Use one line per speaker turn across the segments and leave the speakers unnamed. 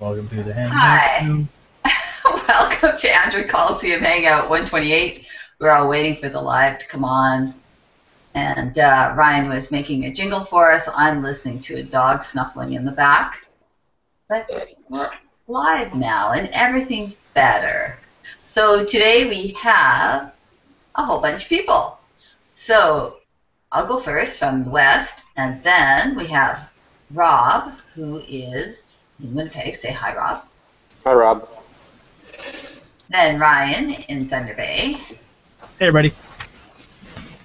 Welcome to the Hangout.
Hi. Welcome to Android Coliseum Hangout 128. We're all waiting for the live to come on. And Ryan was making a jingle for us. I'm listening to a dog snuffling in the back. But we're live now, and everything's better. So today we have a whole bunch of people. So I'll go first from the west, and then we have Rob, who is in Winnipeg. Say hi, Rob.
Hi, Rob.
Then Ryan in Thunder Bay.
Hey, everybody.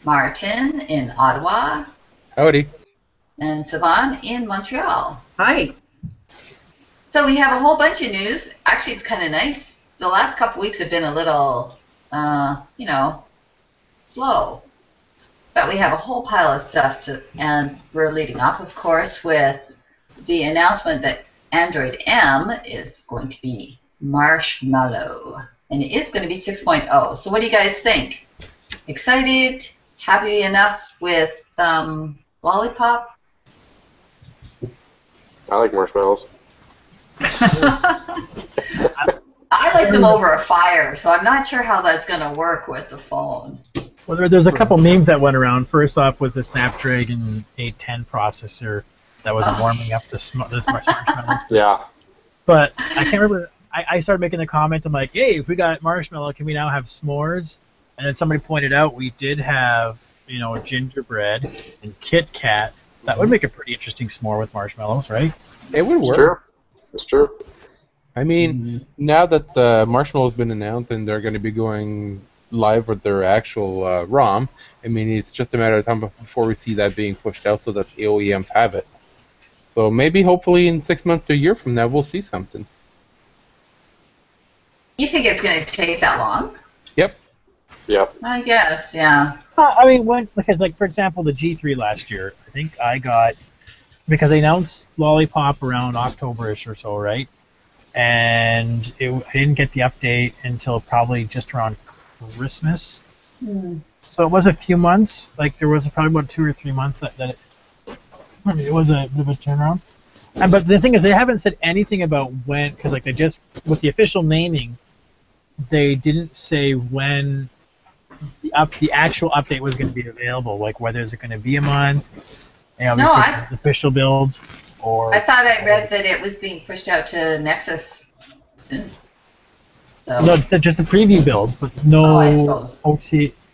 Martin in Ottawa.
Howdy.
And Savan in Montreal.
Hi.
So we have a whole bunch of news. Actually, it's kind of nice. The last couple weeks have been a little, slow. But we have a whole pile of stuff and we're leading off, of course, with the announcement that Android M is going to be Marshmallow. And it is going to be 6.0. So what do you guys think? Excited? Happy enough with Lollipop?
I like marshmallows.
I like them over a fire, so I'm not sure how that's going to work with the phone.
Well, there's a couple memes that went around. First off was the Snapdragon 810 processor that was warming up the marshmallows.
Yeah.
But I can't remember. I started making the comment. I'm like, hey, if we got marshmallow, can we now have s'mores? And then somebody pointed out we did have, gingerbread and Kit Kat. That would make a pretty interesting s'more with marshmallows, right?
It would work.
It's true. It's true.
I mean, now that the Marshmallow's been announced and they're going to be going live with their actual ROM, I mean, it's just a matter of time before we see that being pushed out so that the OEMs have it. So maybe, hopefully, in 6 months to a year from now, we'll see something.
You think it's going to take that long?
Yep.
Yep.
I guess, yeah.
I mean, because, for example, the G3 last year, I think I got, because they announced Lollipop around October-ish or so, right? And I didn't get the update until probably just around Christmas. So it was a few months. Like, there was probably about 2 or 3 months that it was a bit of a turnaround. But the thing is, they haven't said anything about when, because they just, with the official naming, they didn't say when the actual update was going to be available, like whether it's going to be a month, the official build, or... I
thought I read that it was being pushed out to Nexus soon. So.
No, just the preview builds, but no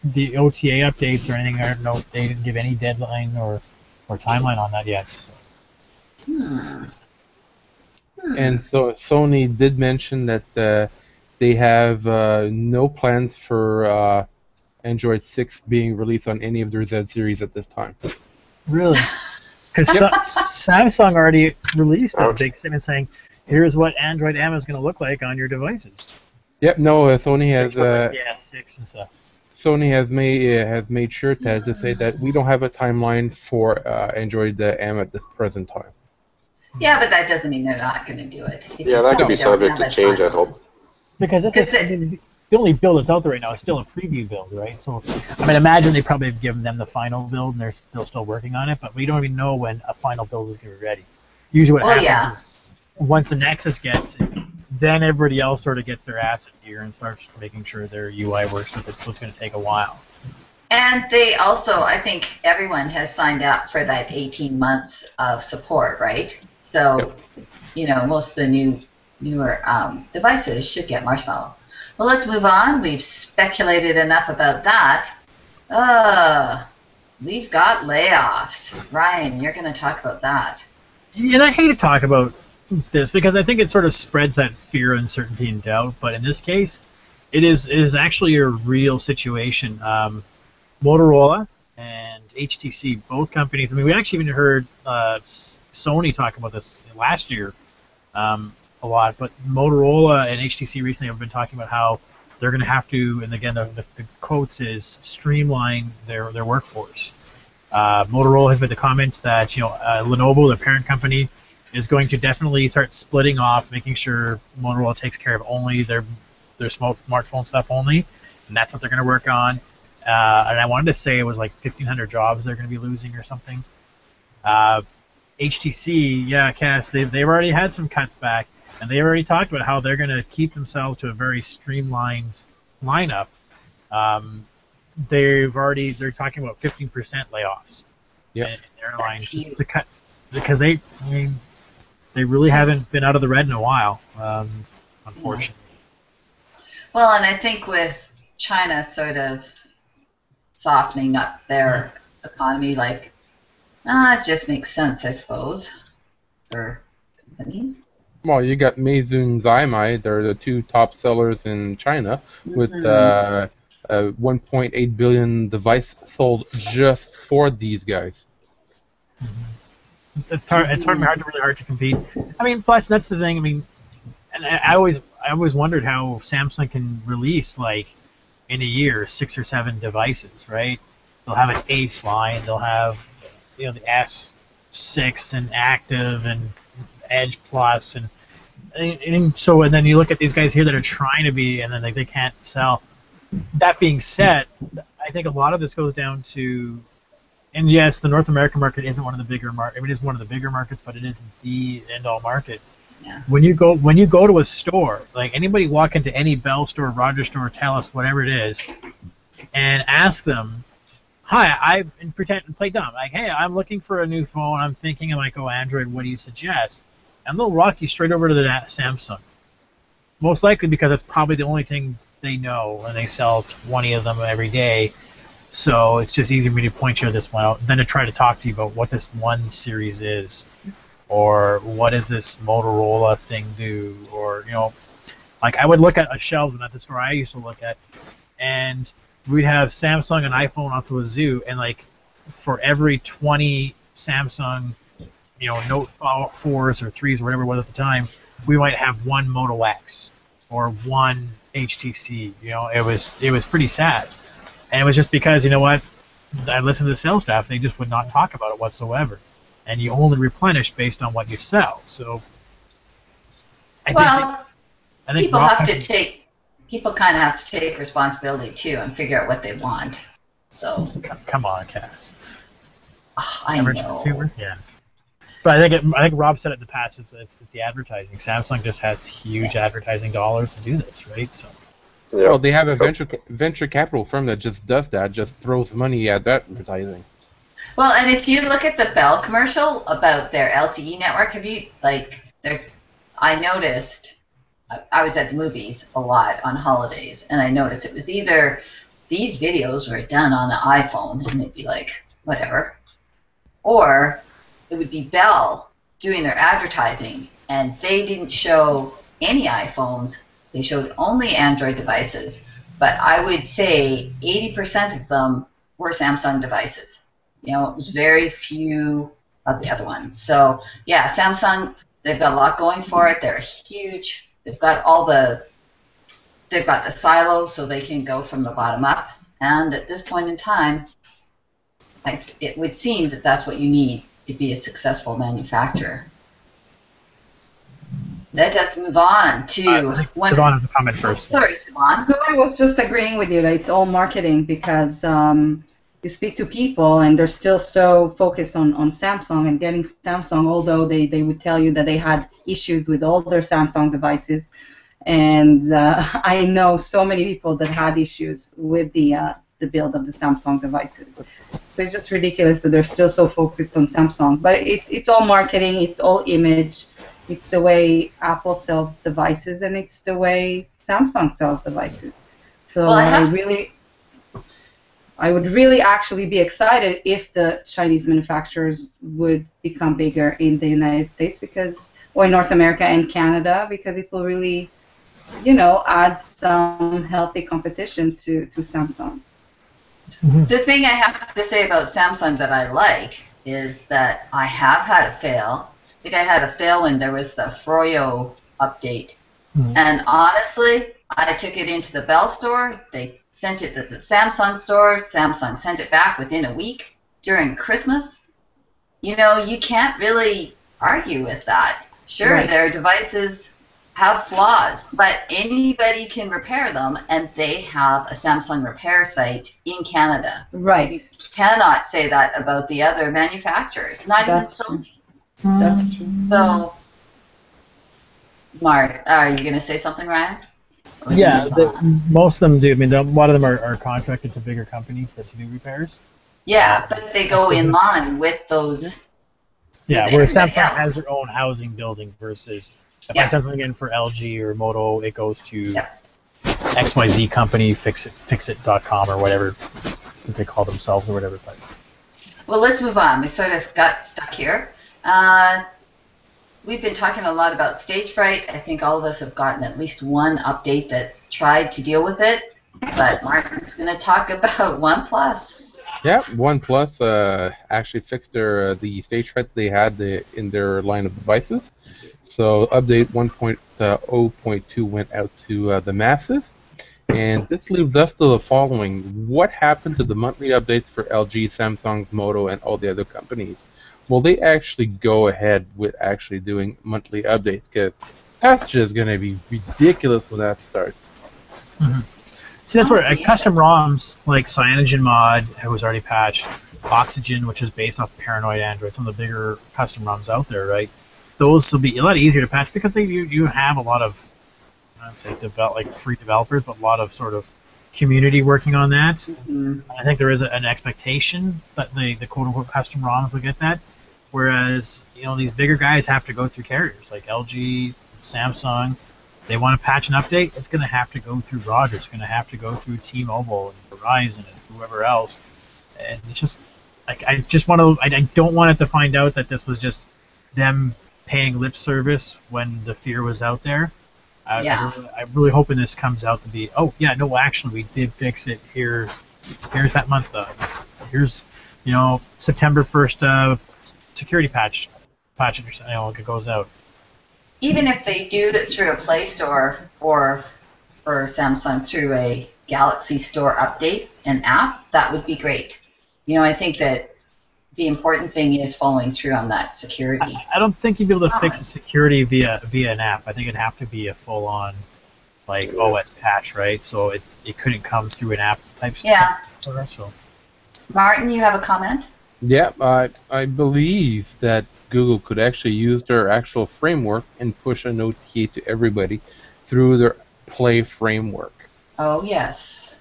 the
OTA updates or anything. No, they didn't give any deadline or timeline on that yet. So.
And so Sony did mention that they have no plans for Android 6 being released on any of their Z series at this time.
Really? Because Samsung already released a big statement saying, here's what Android M is going to look like on your devices.
Yep, no, Sony has...
6 and stuff.
Sony has made sure to say that we don't have a timeline for Android M at this present time.
Yeah, but that doesn't mean they're not going to do it.
That could be subject to change, I hope.
Because the only build that's out there right now is still a preview build, right? So, I mean, imagine they probably have given them the final build and they're still working on it, but we don't even know when a final build is going to be ready. Usually what happens is once the Nexus gets it, then everybody else sort of gets their ass in gear and starts making sure their UI works with it, so it's going to take a while.
And they also, I think everyone has signed up for that 18 months of support, right? So, most of the newer devices should get Marshmallow. Well, let's move on. We've speculated enough about that. We've got layoffs. Ryan, you're going to talk about that.
And I hate to talk about this because I think it sort of spreads that fear, uncertainty, and doubt. But in this case, it is actually a real situation. Motorola and HTC, both companies. I mean, we actually even heard Sony talk about this last year a lot. But Motorola and HTC recently have been talking about how they're going to have to, and again, the quotes is streamline their workforce. Motorola has made the comment that Lenovo, the parent company, is going to definitely start splitting off, making sure Motorola takes care of only their smartphone stuff only, and that's what they're going to work on. And I wanted to say it was like 1,500 jobs they're going to be losing or something. HTC, yeah, Cass, they've already had some cuts back, and they already talked about how they're going to keep themselves to a very streamlined lineup. They're talking about 15% layoffs
Yeah.
in airlines
That's huge.
to cut because they really haven't been out of the red in a while, unfortunately.
Well, and I think with China sort of softening up their economy, like, it just makes sense, I suppose, for companies.
Well, you got Meizhou, Zaimai. They're the two top sellers in China with 1.8 billion device sold just for these guys.
It's really hard to compete. I mean, plus that's the thing. I mean, and I always wondered how Samsung can release like in a year 6 or 7 devices, right? They'll have an Ace line, they'll have the S6 and Active and Edge Plus, and then you look at these guys here that are trying to be, and then they can't sell. That being said, I think a lot of this goes down to, and yes, the North American market isn't one of the bigger markets. I mean, it's one of the bigger markets, but it isn't the end-all market.
Yeah.
When you go to a store, like anybody walk into any Bell store, Rogers store, Telus, whatever it is, and ask them, "Hi, and pretend and play dumb, like, hey, I'm looking for a new phone. I'm thinking I might go Android. What do you suggest?" And they'll rock you straight over to the Samsung. Most likely because that's probably the only thing they know, and they sell 20 of them every day. So it's just easier for me to point you this one out than to try to talk to you about what this one series is, or what does this Motorola thing do, or like I would look at shelves at the store I used to look at, and we'd have Samsung and iPhone up to a zoo, and like for every 20 Samsung, Note 4s or 3s or whatever it was at the time, we might have one Moto X or one HTC. It was pretty sad. And it was just because, I listened to the sales staff, they just would not talk about it whatsoever. And you only replenish based on what you sell. So, I think
people kind of have to take responsibility too and figure out what they want. So
come on, Cass.
I
Average
know.
consumer, yeah. But I think Rob said it in the past. It's the advertising. Samsung just has huge advertising dollars to do this, right? So.
Yeah.
Well, they have a venture capital firm that just does that, just throws money at advertising.
Well, and if you look at the Bell commercial about their LTE network, I noticed, I was at the movies a lot on holidays, and I noticed it was either these videos were done on an iPhone, and they'd be like, whatever, or it would be Bell doing their advertising, and they didn't show any iPhones. They showed only Android devices, but I would say 80% of them were Samsung devices. It was very few of the other ones. So, yeah, Samsung, they've got a lot going for it. They're huge. They've got they've got the silos so they can go from the bottom up. And at this point in time, it would seem that that's what you need to be a successful manufacturer. Let us move on to one.
Siobhan has a comment first.
Sorry, Siobhan.
No, I was just agreeing with you that it's all marketing because you speak to people and they're still so focused on Samsung and getting Samsung, although they would tell you that they had issues with all their Samsung devices. And I know so many people that had issues with the build of the Samsung devices. So it's just ridiculous that they're still so focused on Samsung. But it's all marketing, it's all image. It's the way Apple sells devices, and it's the way Samsung sells devices. So
Well,
I would really actually be excited if the Chinese manufacturers would become bigger in the United States or in North America and Canada, because it will really, add some healthy competition to Samsung.
The thing I have to say about Samsung that I like is that I have had a fail. I think I had a fail when there was the Froyo update.
Mm-hmm.
And honestly, I took it into the Bell store. They sent it to the Samsung store. Samsung sent it back within a week during Christmas. You can't really argue with that. Sure,
Right.
Their devices have flaws, but anybody can repair them, and they have a Samsung repair site in Canada.
Right.
You cannot say that about the other manufacturers, not
That's
even Sony.
That's true.
So, Mark, are you going to say something, Ryan? Or
Yeah,
move on?
most of them do. I mean, a lot of them are contracted to bigger companies that do repairs.
Yeah, but they go in line with those, with
Yeah, where
everybody
Samsung has
else.
their own housing building versus if I
Yeah,
send something in for LG or Moto, it goes to
yeah.
XYZ company, fixit.com or whatever that they call themselves or whatever. But
Well, let's move on. We sort of got stuck here. We've been talking a lot about stage fright. I think all of us have gotten at least one update that tried to deal with it. But Martin's going to talk about OnePlus.
Yeah, OnePlus actually fixed their the stage fright they had in their line of devices. So update 1.0.2 went out to the masses, and this leaves us to the following: what happened to the monthly updates for LG, Samsung, Moto, and all the other companies? Will they actually go ahead with actually doing monthly updates? Because that's just going to be ridiculous when that starts.
see, that's where
Be
custom
interesting.
ROMs like CyanogenMod, who was already patched, Oxygen, which is based off Paranoid Android, some of the bigger custom ROMs out there, right? Those will be a lot easier to patch because you have a lot of, I'd say, like free developers, but a lot of sort of community working on that.
Mm.
I think there is an expectation that the quote unquote custom ROMs will get that, whereas these bigger guys have to go through carriers like LG, Samsung. They want to patch and update. It's going to have to go through Rogers. It's going to have to go through T-Mobile and Verizon and whoever else. And it's just like I just want to. I don't want it to find out that this was just them paying lip service when the fear was out there.
Yeah.
I'm really hoping this comes out to be, oh yeah, no, actually we did fix it. Here's that month. Here's September 1st security patch it goes out.
Even if they do it through a Play Store or for Samsung through a Galaxy Store update and app, that would be great. I think that the important thing is following through on that security.
I don't think you'd be able to fix the
Promise.
security via an app. I think it'd have to be a full on like OS patch, right? So it couldn't come through an app type
Yeah.
stuff. So
Martin, you have a comment?
Yeah, I believe that Google could actually use their actual framework and push an OTA to everybody through their Play framework.
Oh, yes.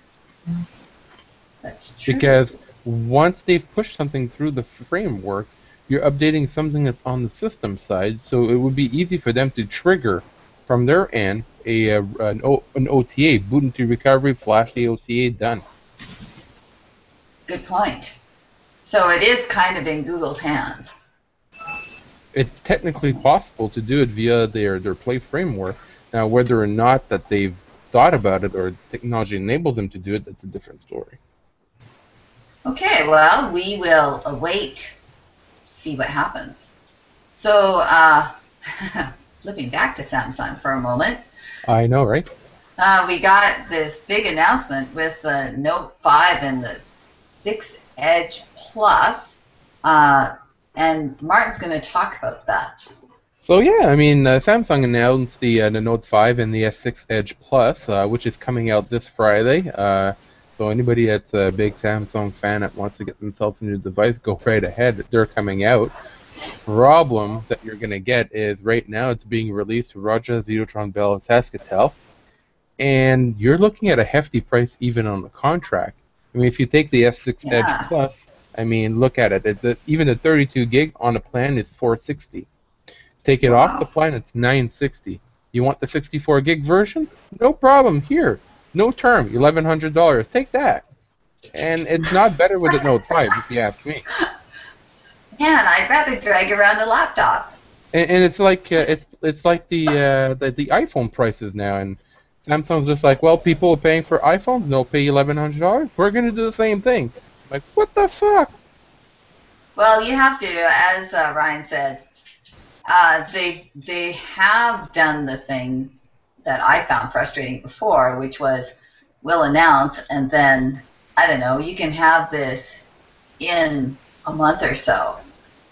That's true.
Because once they've pushed something through the framework, you're updating something that's on the system side, so it would be easy for them to trigger from their end an OTA, boot into recovery, flash the OTA, done.
Good point. So it is kind of in Google's hands.
It's technically possible to do it via their Play framework. Now, whether or not that they've thought about it or technology enables them to do it, that's a different story.
Okay, well, we will await, see what happens. So, flipping back to Samsung for a moment,
I know, right?
we got this big announcement with the Note 5 and the 6 Edge Plus, and Martin's going to talk about that.
So yeah, I mean, Samsung announced the Note 5 and the S6 Edge Plus, which is coming out this Friday. So anybody that's a big Samsung fan that wants to get themselves a new device, go right ahead. They're coming out. Problem that you're going to get is right now it's being released to Roger, Videotron, Bell, and Saskatoon, and you're looking at a hefty price even on the contract. I mean, if you take the S6 Edge
Yeah.
Plus, I mean, look at it. Even the 32 gig on a plan is $460. Take it off the
Wow.
plan, it's $960. You want the 64 gig version? No problem. Here, no term, $1,100. Take that. And it's not better with the Note 5, if you ask me.
Man, I'd rather drag around a laptop.
And it's like it's like the iPhone prices now, and Samsung's just like, well, people are paying for iPhones, they'll pay $1,100. We're gonna do the same thing. Like, what the fuck?
Well, you have to, as Ryan said, they have done the thing that I found frustrating before, which was we'll announce and then, I don't know, you can have this in a month or so.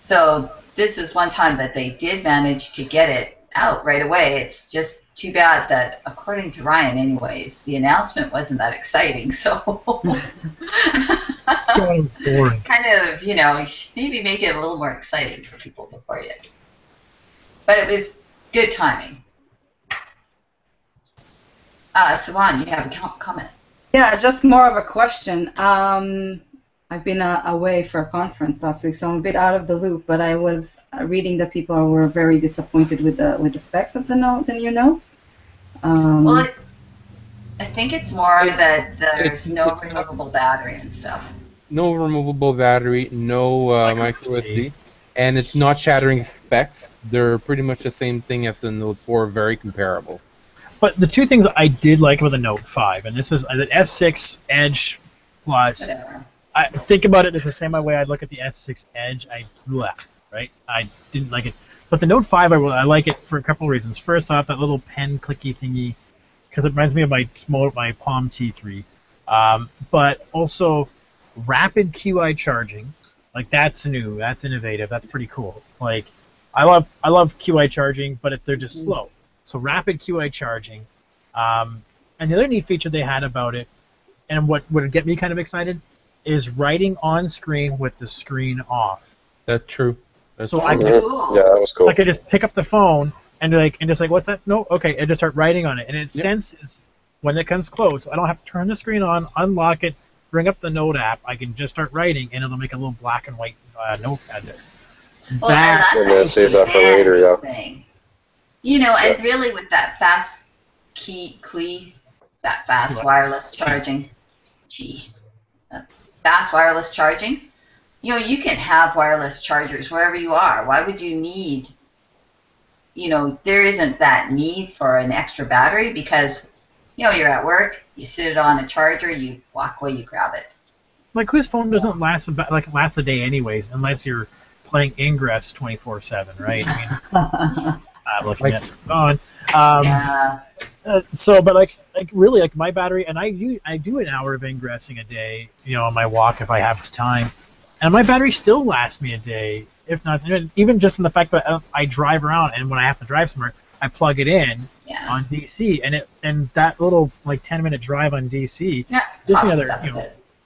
So this is one time that they did manage to get it out right away. It's just too bad that, according to Ryan anyways, the announcement wasn't that exciting. So
boring.
kind of, maybe make it a little more exciting for people before you But it was good timing. Sawan, you have a comment.
Yeah, just more of a question. I've been away for a conference last week, so I'm a bit out of the loop. But I was reading that people were very disappointed with the specs of the new Note.
Well, I think it's more that there's no removable battery and stuff.
No removable battery, no micro SD, and it's not shattering specs. They're pretty much the same thing as the Note 4, very comparable.
But the two things I did like about the Note 5, and this is the S6 Edge Plus.
Whatever.
I think about it as the same way I'd look at the S6 Edge. Right? I didn't like it. But the Note 5, I like it for a couple of reasons. First off, that little pen clicky thingy, because it reminds me of my Palm T3. But also, rapid QI charging. Like, that's new. That's innovative. That's pretty cool. Like, I love QI charging, but they're just slow. So rapid QI charging. And the other neat feature they had about it, and what would get me kind of excited, is writing on screen with the screen off.
That's true.
So
I could,
Yeah, that was cool.
I could just pick up the phone and just like, what's that? No, okay, and just start writing on it, and it senses when it comes close. I don't have to turn the screen on, unlock it, bring up the Note app. I can just start writing, and it'll make a little black and white notepad there.
well, and that's
And then save that for later, yeah.
thing. You know, and really with that fast wireless charging, fast wireless charging, you know, you can have wireless chargers wherever you are. Why would you need, you know, there isn't that need for an extra battery because, you know, you're at work, you sit it on a charger, you walk away, you grab it.
Like, whose phone doesn't last a day anyways, unless you're playing Ingress 24/7, right? I mean, I'm looking at it on.
Yeah.
But really, like my battery, and I do an hour of ingressing a day, you know, on my walk if I have time, and my battery still lasts me a day, if not even just in the fact that I drive around, and when I have to drive somewhere, I plug it in on DC, and that little like 10-minute drive on DC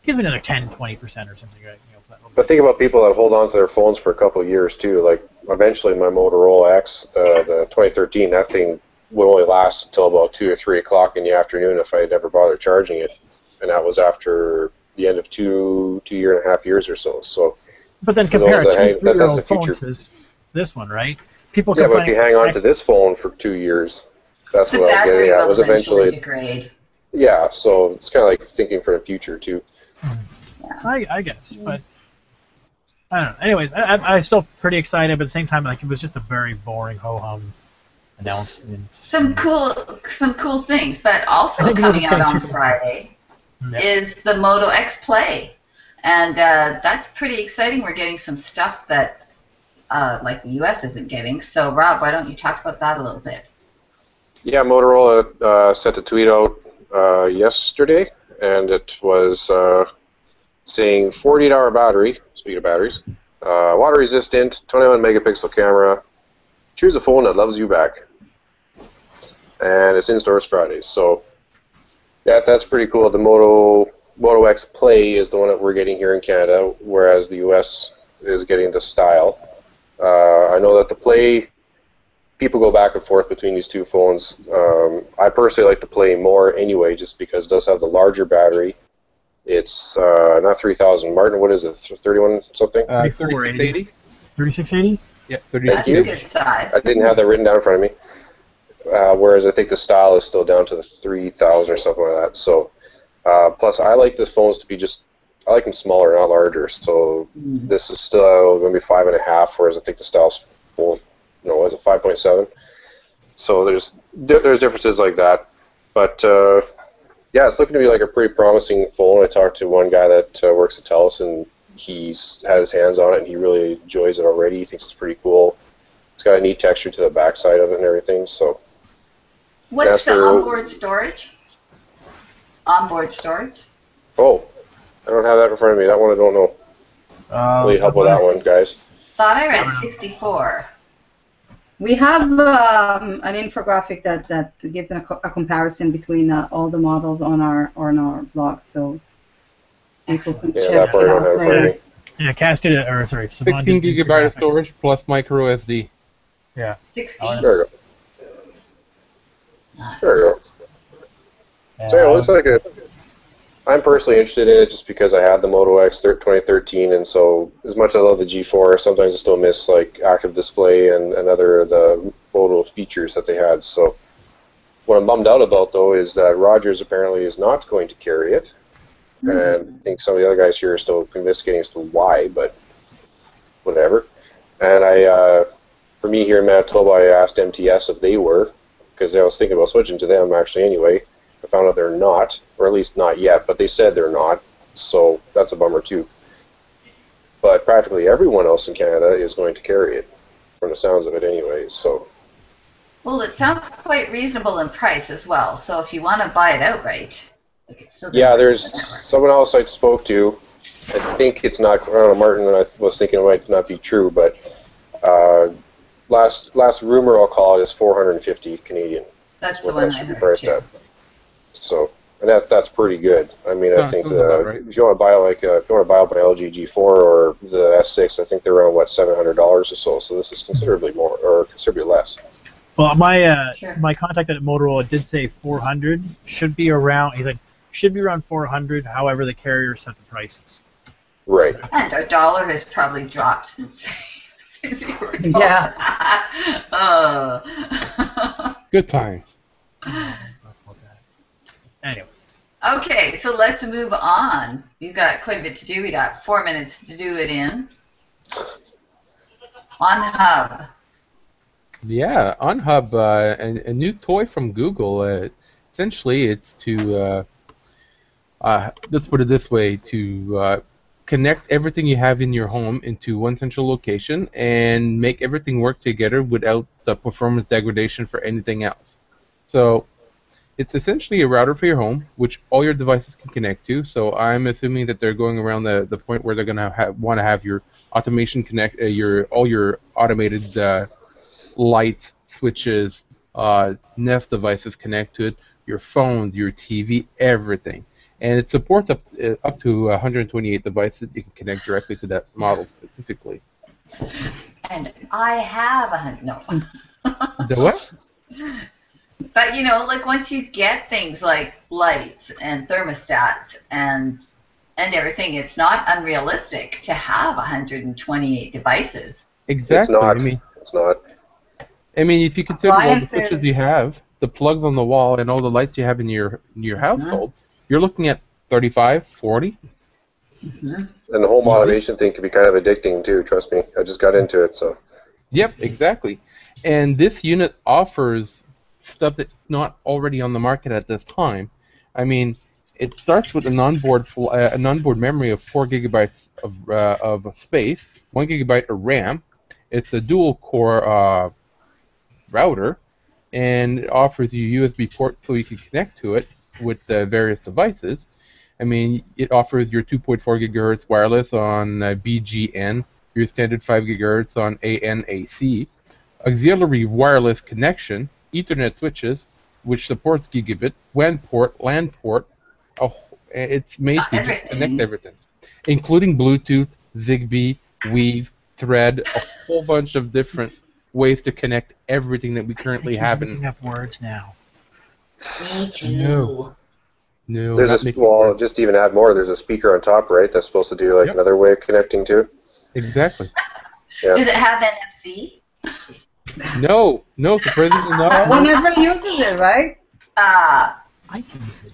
gives me another 10-20% or something, right? You know,
But think about people that hold on to their phones for a couple of years too. Like eventually, my Motorola X, the 2013, that thing would only last until about 2 or 3 o'clock in the afternoon if I had never bothered charging it, and that was after the end of 2.5 years or so. So,
but then compare a 2-3-year-old
the
phone
future.
to this one, right? People
Yeah, but if you hang on to this phone for 2 years, that's
The
what I was
battery
getting at.
will
Was
eventually
eventually,
degrade.
yeah. So it's kind of like thinking for the future too.
I guess, but I don't know. Anyways, I'm still pretty excited, but at the same time, like it was just a very boring ho-hum announcement.
Some cool things, but also coming out on Friday is the Moto X Play, and that's pretty exciting. We're getting some stuff that like the US isn't getting. So Rob, why don't you talk about that a little bit?
Yeah, Motorola sent a tweet out yesterday, and it was saying 48-hour battery, speaking of batteries, water resistant, 21 megapixel camera, choose a phone that loves you back. And it's in stores Fridays. So that's pretty cool. The Moto X Play is the one that we're getting here in Canada, whereas the US is getting the Style. I know that the Play, people go back and forth between these two phones. I personally like the Play more anyway, just because it does have the larger battery. It's not 3,000. Martin, what is it? 31 something?
3680.
3680?
Yeah,
That's a good size.
I didn't have that written down in front of me. Whereas I think the Style is still down to the 3,000 or something like that. So, plus I like the phones to be I like them smaller, not larger. So this is still going to be 5.5, whereas I think the Style's 5.7. So there's differences like that. But yeah, it's looking to be like a pretty promising phone. I talked to one guy that works at TELUS, and he's had his hands on it, and he really enjoys it already. He thinks it's pretty cool. It's got a neat texture to the backside of it and everything. So,
what's the onboard storage? Onboard storage?
Oh, I don't have that in front of me. That one I don't know. Need help with that one, guys.
Thought I read 64.
We have an infographic that gives a comparison between all the models on our blog, so people can check
that part I don't have in front of me.
Yeah, Cass did it, or sorry,
16 gigabyte of storage plus micro SD.
Yeah.
16.
There we go. There we go.
Yeah,
So yeah, it looks like I'm personally interested in it just because I had the Moto X 2013, and so as much as I love the G4, sometimes I still miss like active display and other of the Moto features that they had. So what I'm bummed out about though is that Rogers apparently is not going to carry it, and I think some of the other guys here are still investigating as to why, but whatever. And for me here in Manitoba, I asked MTS if they were, because I was thinking about switching to them actually anyway. I found out they're not, or at least not yet, but they said they're not, so that's a bummer too. But practically everyone else in Canada is going to carry it, from the sounds of it anyway, so.
Well, it sounds quite reasonable in price as well, so if you want to buy it outright, like it's still
Yeah, there's someone else I spoke to. I think it's not, I don't know, Martin, and I was thinking it might not be true, but last rumor I'll call it is 450 Canadian.
That's the
what
one
that
I
should be
heard
priced
too.
at. So, and that's pretty good. I mean, I think
sounds about right.
if you want to buy like if you want to buy up an LG G4 or the S6, I think they're around what $700 or so. So this is considerably more or considerably less.
Well, my
Sure.
my contact at Motorola did say 400 should be around. He said should be around 400. However, the carrier set the prices.
Right.
And our dollar has probably dropped since you were told
Yeah.
that. Oh.
Good times.
Anyway,
Okay, so let's move on. You've got quite a bit to do. We got 4 minutes to do it in. On Hub.
Yeah, on Hub, a new toy from Google. Essentially, it's to let's put it this way: to connect everything you have in your home into one central location and make everything work together without the performance degradation for anything else. So it's essentially a router for your home, which all your devices can connect to. So I'm assuming that they're going around the point where they're going to want to have your automation connect, all your automated lights, switches, Nest devices connect to it, your phones, your TV, everything. And it supports up to 128 devices you can connect directly to that model specifically.
And I have no.
The what?
But you know, like once you get things like lights and thermostats and everything, it's not unrealistic to have 128 devices.
Exactly.
It's not.
I mean,
It's not.
if you consider all the
Appliances.
switches you have, the plugs on the wall, and all the lights you have in your household, you're looking at 35, 40.
Mm-hmm.
And the home automation thing can be kind of addicting too. Trust me, I just got into it, so.
Yep, exactly. And this unit offers stuff that's not already on the market at this time. I mean, it starts with an onboard memory of 4 gigabytes of space, 1 gigabyte of RAM. It's a dual core router, and it offers you USB ports so you can connect to it with various devices. I mean, it offers your 2.4 gigahertz wireless on BGN, your standard 5 gigahertz on ANAC, auxiliary wireless connection, Ethernet switches, which supports gigabit, WAN port, LAN port. It's made to just connect everything, including Bluetooth, Zigbee, Weave, Thread, a whole bunch of different ways to connect everything that we currently have.
Making up words now.
Me too.
No,
There's just to even add more, there's a speaker on top, right? That's supposed to do like another way of connecting too.
Exactly.
Yeah.
Does it have NFC?
No, surprisingly
No
not.
one ever uses it, right?
I use it.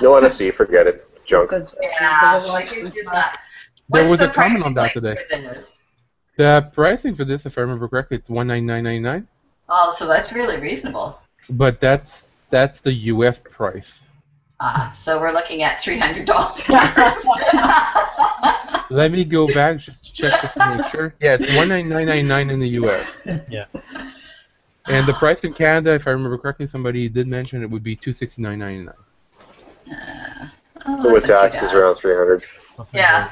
No NFC, forget it. Junk.
Yeah, like it's just not.
There was
What's
a
the
comment
price
on that
like
today.
for this?
The pricing for this, if I remember correctly, it's $199.99.
Oh, so that's really reasonable.
But that's the U.S. price.
So we're looking at $300.
Let me go back just to check just to make sure. Yeah, it's $199.99 in the U.S.
Yeah.
And the price in Canada, if I remember correctly, somebody did mention it would be $269.99.
So with taxes around 300.
Yeah.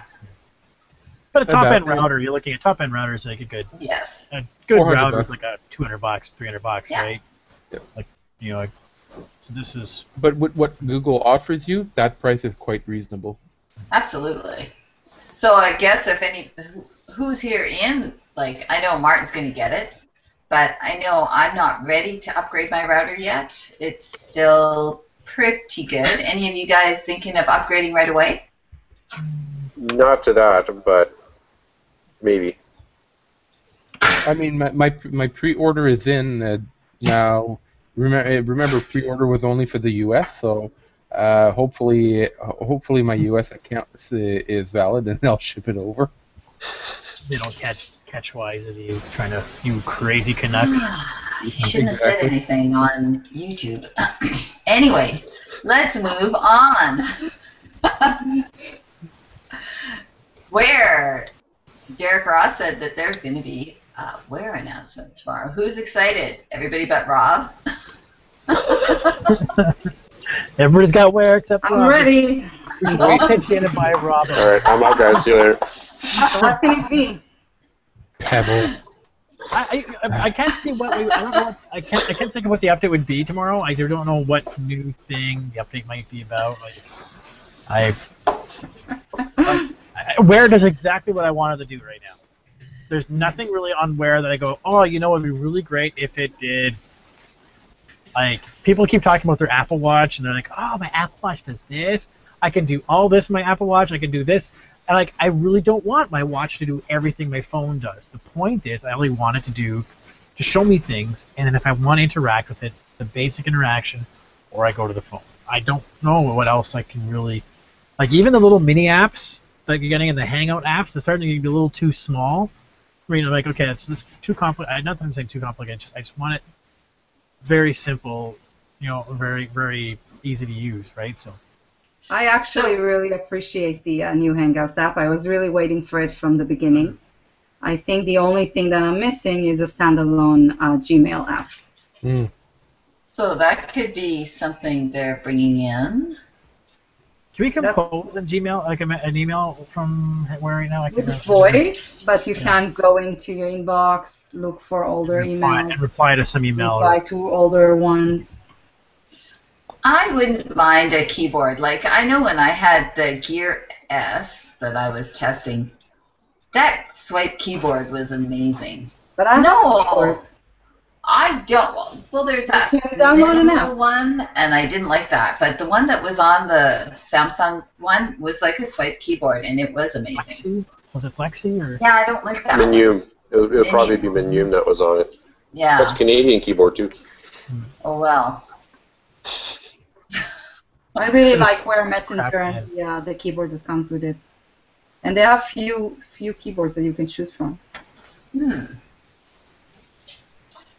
But a top-end
About-
router, you're looking at top-end routers like a good
Yes.
good
$400
router is like a $200, $300,
Yeah.
right?
Yep.
Like, you know, like, so this is
But with what Google offers you, that price is quite reasonable.
Absolutely. So I guess if who's here in, like, I know Martin's going to get it, but I know I'm not ready to upgrade my router yet. It's still pretty good. Any of you guys thinking of upgrading right away?
Not to that, but maybe.
I mean, my pre-order is in now. Remember, pre-order was only for the U.S., so hopefully my U.S. account is valid, and I'll ship it over.
They don't catch wise of you trying to, you crazy Canucks.
You shouldn't have said anything on YouTube. Anyway, let's move on. Where Derek Ross said that there's going to be a Where announcement tomorrow. Who's excited? Everybody but Rob?
Everybody's got Where except Rob.
I'm ready.
We should all pitch in and buy Rob.
All right, I'm out, guys. See you later.
What can it be?
Pebble.
I can't see what we. I don't know. I can't think of what the update would be tomorrow. I don't know what new thing the update might be about. Where does exactly what I wanted to do right now. There's nothing really on Where that I go, oh, you know, it'd be really great if it did. Like, people keep talking about their Apple Watch, and they're like, oh, my Apple Watch does this. I can do all this with my Apple Watch. I can do this. And, like, I really don't want my watch to do everything my phone does. The point is, I only want it to show me things, and then if I want to interact with it, the basic interaction, or I go to the phone. I don't know what else I can really... Like, even the little mini apps that you're getting in the Hangout apps, they're starting to be a little too small. I mean, like, okay, it's too complicated. Not that I'm saying too complicated. I just want it very simple, you know, very, very easy to use, right? So
I actually really appreciate the new Hangouts app. I was really waiting for it from the beginning. I think the only thing that I'm missing is a standalone Gmail app.
Mm.
So that could be something they're bringing in.
Can we compose in Gmail, like an email from Where right now?
With voice, but you can't go into your inbox, look for older emails.
And reply to some email.
Reply to older ones.
I wouldn't mind a keyboard. Like, I know when I had the Gear S that I was testing, that swipe keyboard was amazing.
But I
No, I don't. Well, there's that minimal one, and I didn't like that. But the one that was on the Samsung one was like a swipe keyboard, and it was amazing.
Flexi? Was it Flexi? Or?
Yeah, I don't like that.
Minium. It would probably be Minium that was on it.
Yeah.
That's Canadian keyboard, too.
Oh, well.
I really like Where Messenger and the keyboard that comes with it. And they have few keyboards that you can choose from.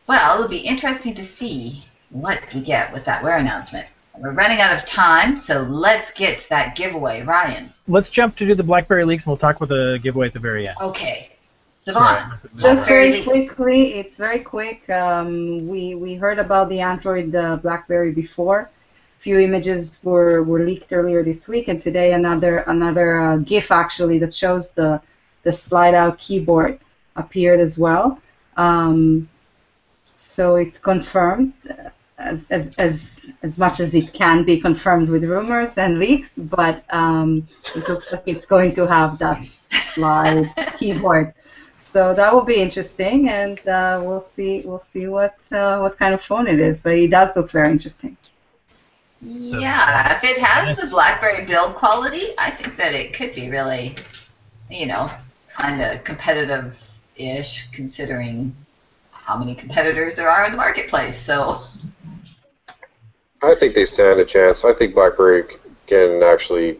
Well, it'll be interesting to see what we get with that Where announcement. We're running out of time, so let's get to that giveaway. Ryan.
Let's jump to do the BlackBerry leaks, and we'll talk about the giveaway at the very end.
Okay. Savannah.
Just very quickly, it's very quick. We heard about the Android BlackBerry before. A few images were leaked earlier this week, and today another GIF actually that shows the slide-out keyboard appeared as well. So it's confirmed as much as it can be confirmed with rumors and leaks, but it looks like it's going to have that slide keyboard. So that will be interesting, and we'll see what kind of phone it is. But it does look very interesting.
Yeah, if it has the BlackBerry build quality, I think that it could be really, kind of competitive-ish, considering how many competitors there are in the marketplace. So
I think they stand a chance. I think BlackBerry can actually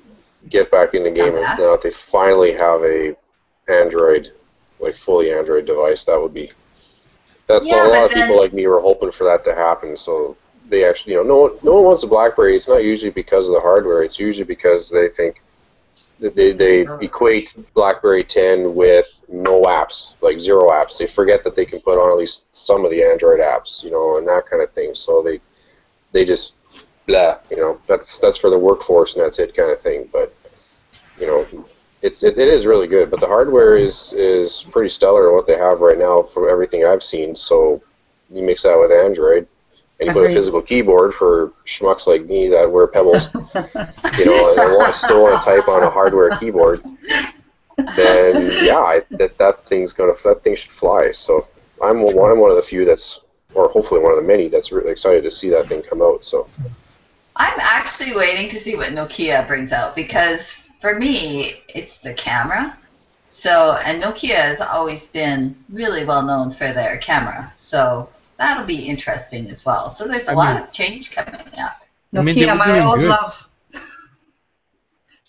get back in the game now that they finally have a Android, like fully Android device. That's a lot of people like me were hoping for that to happen. So they actually, no one wants a BlackBerry. It's not usually because of the hardware. It's usually because they think that they equate BlackBerry 10 with no apps, like 0 apps. They forget that they can put on at least some of the Android apps, and that kind of thing. So they just blah, that's for the workforce and that's it kind of thing. But it is really good. But the hardware is pretty stellar in what they have right now from everything I've seen. So you mix that with Android, and you put a physical keyboard for schmucks like me that wear Pebbles, and still want to type on a hardware keyboard, then yeah, that thing should fly. So I'm one of the few that's, or hopefully one of the many that's really excited to see that thing come out. So
I'm actually waiting to see what Nokia brings out because for me, it's the camera. So, and Nokia has always been really well known for their camera. So that'll be interesting as well. So there's a lot of change coming up.
I mean, they
Nokia,
were
my
doing
old
good.
love.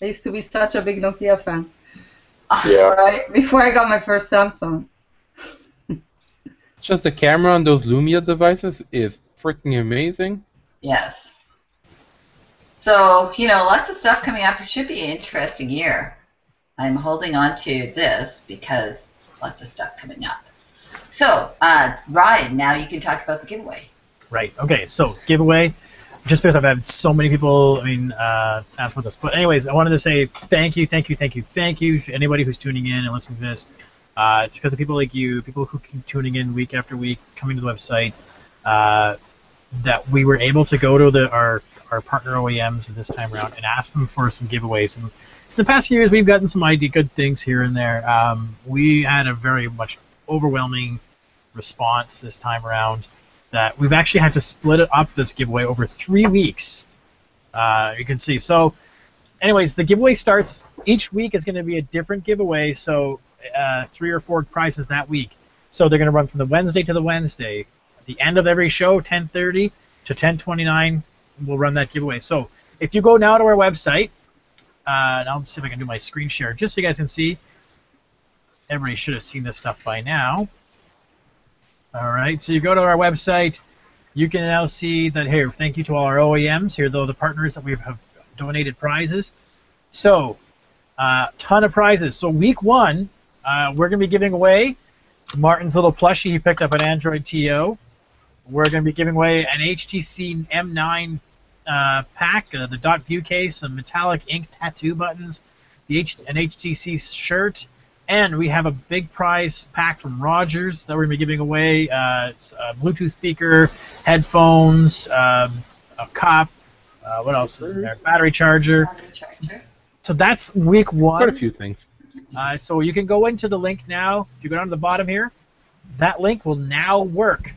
I used to be such a big Nokia fan.
yeah,
Right before I got my first Samsung.
Just the camera on those Lumia devices is freaking amazing.
Yes. So, lots of stuff coming up. It should be an interesting year. I'm holding on to this because lots of stuff coming up. So, Ryan, now you can talk about the giveaway.
Right. Okay. So giveaway. Just because I've had so many people, ask about this. But anyways, I wanted to say thank you to anybody who's tuning in and listening to this. It's because of people like you, people who keep tuning in week after week, coming to the website, that we were able to go to our partner OEMs this time around and ask them for some giveaways. And in the past few years, we've gotten some good things here and there. We had a very much overwhelming response this time around that we've actually had to split it up, this giveaway, over 3 weeks. You can see. So anyways, the giveaway starts, each week is going to be a different giveaway, so 3 or 4 prizes that week. So they're going to run from the Wednesday to the Wednesday. At the end of every show, 10:30 to 10:29, we'll run that giveaway. So if you go now to our website, and I'll see if I can do my screen share, just so you guys can see. Everybody should have seen this stuff by now. All right, so you go to our website, you can now see that here, thank you to all our OEMs. Here, though, the partners that we have donated prizes. So, ton of prizes. So week 1, we're going to be giving away Martin's little plushie. He picked up an Android TO. We're going to be giving away an HTC M9 pack, the dot view case, some metallic ink tattoo buttons, an HTC shirt, and we have a big prize pack from Rogers that we're going to be giving away. It's a Bluetooth speaker, headphones, a cup, what else is in there? Battery charger. So that's week 1.
Quite a few things.
So you can go into the link now. If you go down to the bottom here, that link will now work.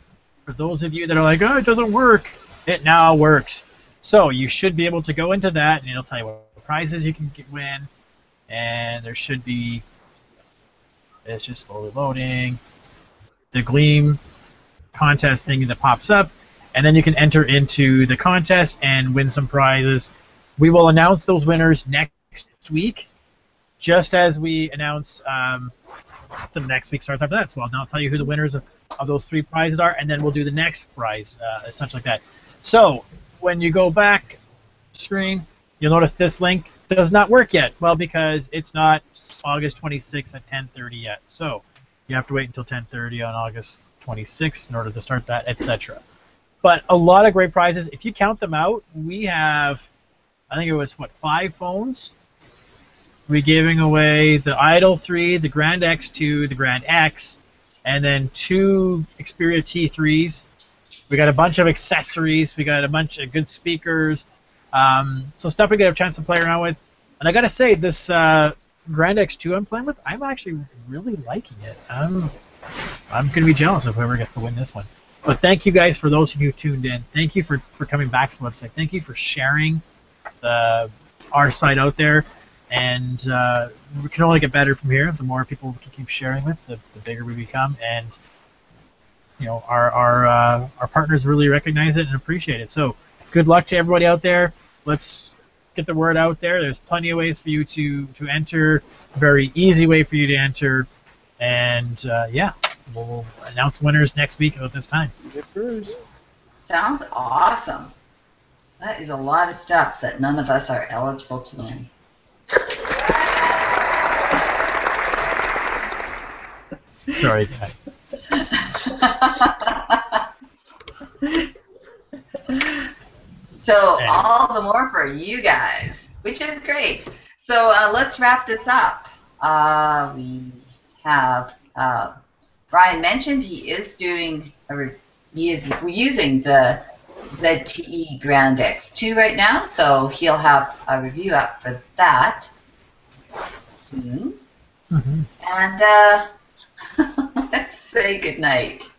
For those of you that are like, oh, it doesn't work, it now works. So you should be able to go into that, and it'll tell you what prizes you can win. And there should be, it's just slowly loading, the Gleam contest thing that pops up, and then you can enter into the contest and win some prizes. We will announce those winners next week, just as we announce the next week starts after that. So I'll now tell you who the winners of those 3 prizes are, and then we'll do the next prize, essentially like that. So when you go back screen, you'll notice this link does not work yet. Well, because it's not August 26th at 10:30 yet. So you have to wait until 10:30 on August 26th in order to start that, etc. But a lot of great prizes. If you count them out, we have, I think it was, 5 phones. We're giving away the Idol 3, the Grand X2, the Grand X, and then 2 Xperia T3s. We got a bunch of accessories. We got a bunch of good speakers. So stuff we get a chance to play around with. And I gotta say, this Grand X2 I'm playing with, I'm actually really liking it. I'm gonna be jealous of whoever gets to win this one. But thank you guys for those of you who tuned in. Thank you for coming back to the website. Thank you for sharing our site out there. And we can only get better from here. The more people we can keep sharing with, the bigger we become. And our partners really recognize it and appreciate it. So good luck to everybody out there. Let's get the word out there. There's plenty of ways for you to enter. Very easy way for you to enter. And yeah, we'll announce winners next week about this time.
Sounds awesome. That is a lot of stuff that none of us are eligible to win.
Sorry, guys.
So all the more for you guys, which is great. So let's wrap this up. We have Brian mentioned he is doing he is using the ZTE Grand X2 right now, so he'll have a review up for that soon. Mm-hmm. And let's say goodnight.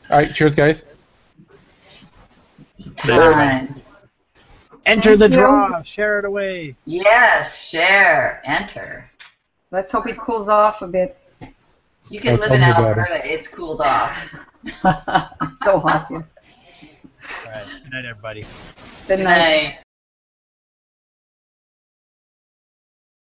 All right, cheers, guys.
Time.
Enter
Thank
the
you.
draw. Share it away.
Yes, share, enter.
Let's hope it cools off a bit.
You can
Oh,
live
tell
in
me about it.
Alberta. It's cooled off.
It's so hot here.
All right. Good night, everybody.
Good
Good
night.
night.